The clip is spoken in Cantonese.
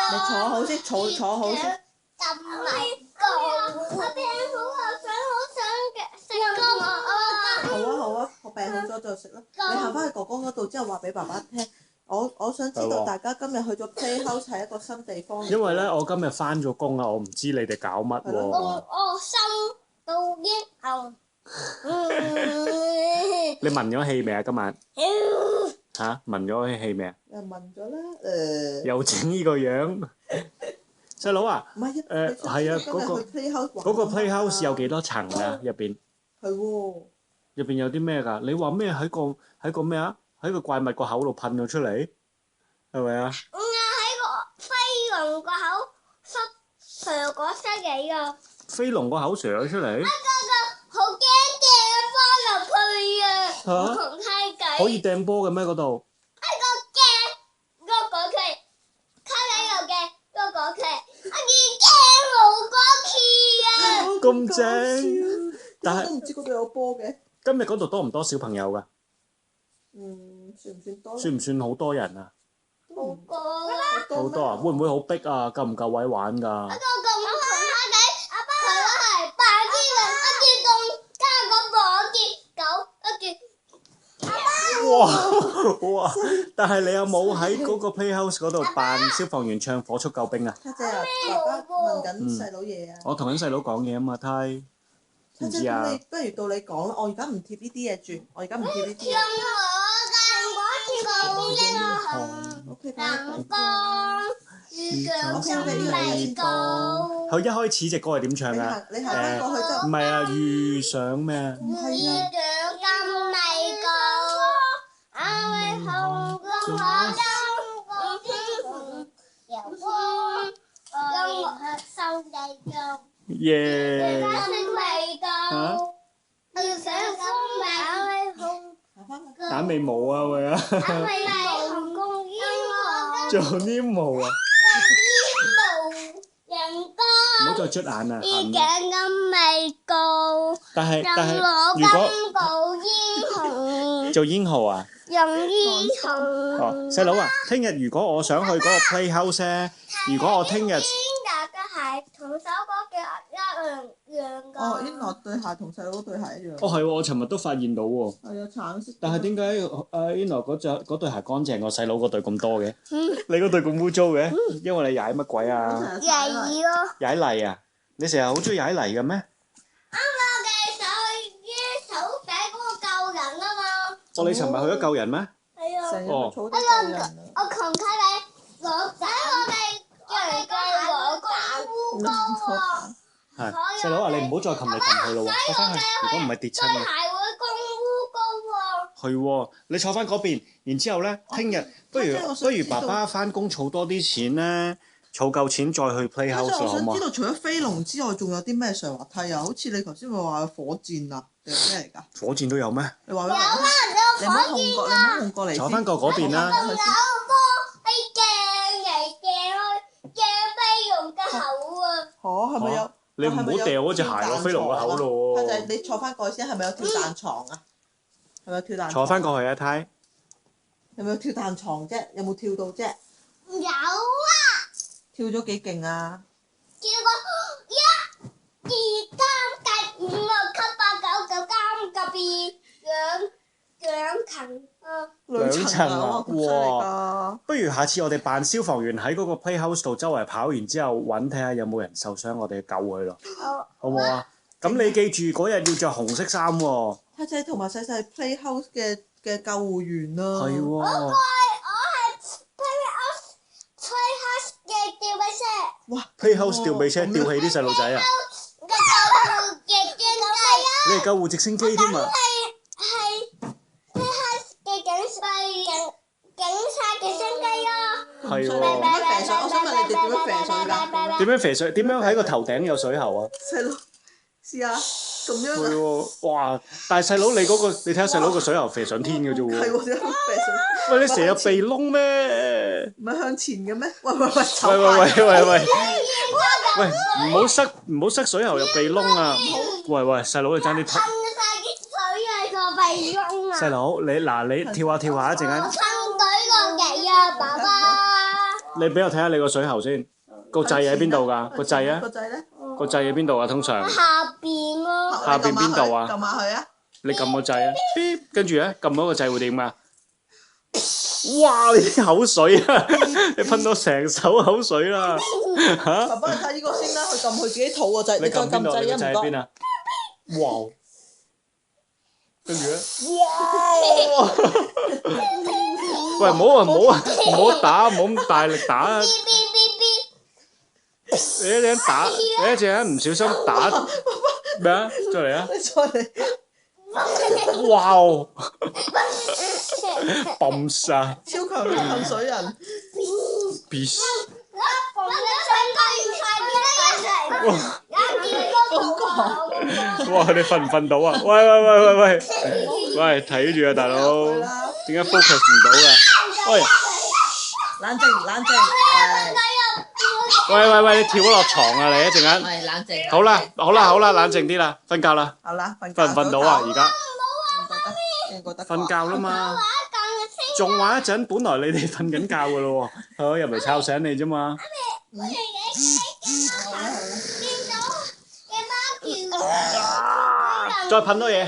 你坐好先，坐好先。咁米糕，我病好想食糕啊！好啊，我病好咗就食啦。你行翻去哥哥嗰度之後話俾爸爸聽。我想知道大家今日去咗 Playhouse 係一個新地方。因為咧，我今日翻咗工啊，我唔知你哋搞乜喎。我心到英雄。你聞咗氣未啊？今晚嚇聞咗氣未啊？又聞咗啦，又整呢個樣，細佬啊！唔係係啊，嗰個 Playhouse 有幾多層啊？入邊係喎，入邊有啲咩㗎？你話咩喺個咩啊？喺個怪物個口度噴咗出嚟，係咪啊？喺個飛龍個口塞嗰塞嘢㗎。飛龍個口射咗出嚟。好驚嘅，翻入去啊！我同梯計。可以掟波嘅咩嗰度？個佢，梯計又驚，個佢，我見驚好過咁正，但係都唔知嗰度有波嘅。今日嗰度多唔多小朋友㗎？算唔算多？算唔算好多人啊？好過。好多啊！會唔會好逼啊？夠唔夠位玩㗎？阿哥同梯計，阿爸佢話係8啲人，一見仲加個綁結狗，哇！但係你有冇喺嗰個 Playhouse 嗰度扮消防員唱火速救兵啊？家姐啊，爸爸問緊細佬嘢啊。我同緊細佬講嘢啊嘛，睇知唔知啊？不如到你講啦，我而家唔貼呢啲嘢住，我而家唔貼呢啲嘢。佢一開始隻歌係點唱㗎？你行翻過去之後。唔係啊，遇上咩啊？唔係啊。耶！打尾毛啊喂啊！做啲毛啊！唔好再捽眼啊！但係如果做英雄啊？哦，細佬啊，聽日如果我想去嗰個 Playhouse 咧，如果我聽日同手嗰嘅一樣㗎。哦，英樂對鞋同細佬對鞋一樣。哦係喎，我尋日都發現到喎。係啊，橙色。但係點解阿英樂嗰對鞋乾淨過細佬嗰對咁多嘅？你嗰對咁污糟嘅？因為你踩乜鬼啊？曳咯。踩泥啊！你成日好中意踩泥嘅咩？哦，你尋日去咗救人咩？係啊。成日咪草地救人啊！我同佢哋攞仔，我哋叫攞功夫高啊！係細佬啊，你唔好再擒嚟擒去咯喎，坐翻去，如果唔係跌親對啊！鞋會功夫高喎。係喎，你坐翻嗰邊，然之後咧，聽日不如爸爸翻工儲多啲錢咧，儲夠錢再去 Playhouse 好唔好啊？我想知道除咗飛龍之外，仲有啲咩上滑梯啊？好似你頭先咪話有火箭啊，定係咩嚟㗎？火箭都有咩？你話俾我有啊，聽。你有唔好控過，火箭啊！你唔好控過嚟先。坐翻過嗰邊啦。仲有個係鏡嚟鏡去鏡飛龍嘅口啊！係咪有？你唔好掉嗰隻鞋落飛龍個口度喎。家姐，你坐翻過去先，係咪有跳彈床啊？係咪有跳彈床？坐翻過去啊，睇。有冇跳彈床啫？有冇跳到啫？有啊！跳咗幾勁啊！叫個1、2、3、4、5、6、7、8、9、9、10、11、兩層啊！兩層啊！哇！哇！不如下次我哋扮消防員喺嗰個 Playhouse 度周圍跑，然之後揾睇下有冇人受傷，我哋救佢咯，好唔好啊？咁你記住嗰日要着紅色衫喎。家姐同埋細細 Playhouse 嘅救護員啊！係喎。我係 Playhouse 嘅吊尾車。哇 Playhouse 吊尾車吊起啲細路仔啊！嘅救護嘅直升機啊！你係救護直升機添啊！係 Playhouse 嘅警察直升機啊！係喎。我想問你哋點樣肥水㗎？點樣肥水？點樣喺個頭頂有水喉啊？細佬，試下咁樣係啊！喎，哇！但係細佬你嗰個，你睇下細佬個水喉肥上天嘅啫喎。係喎，點樣肥水？喂，你成日鼻窿咩？唔係向前嘅咩？喂！喂，唔好塞水喉入鼻窿啊！喂，細佬你爭啲噴晒啲水喺個鼻窿啊！細佬，你跳下一陣間。噴隊個旗啊，爸爸！你俾我睇下你個水喉先，個掣喺邊度㗎？個掣啊？個掣咧？個掣喺邊度啊？通常下邊咯。下邊邊度啊？撳下佢啊！你撳個掣啊，跟住咧撳嗰個掣會點㗎？哇！你啲口水啊，你噴到成手口水啦嚇！爸爸你睇呢個先啦，佢撳佢自己肚個掣，你再撳撳邊度？你個掣啊！唔該。掣喺邊啊？哇！跟住咧，喂，唔好打，唔好咁大力打啊！你一陣唔小心打咩啊？再嚟啊！你再嚟。哇！泵晒！超強力噴水人。哇！你瞓唔瞓到啊？喂，睇住啊，大佬，點解 focus 唔到㗎？喂，冷靜。喂，你跳咗落床啊！你一陣間。係冷靜。好啦，冷靜啲啦，瞓覺啦。好啦，瞓覺。瞓唔瞓到啊？而家應該得。瞓覺啦嘛。仲話一陣，本來你哋瞓緊覺㗎咯喎，入嚟吵醒你啫嘛。再噴多嘢。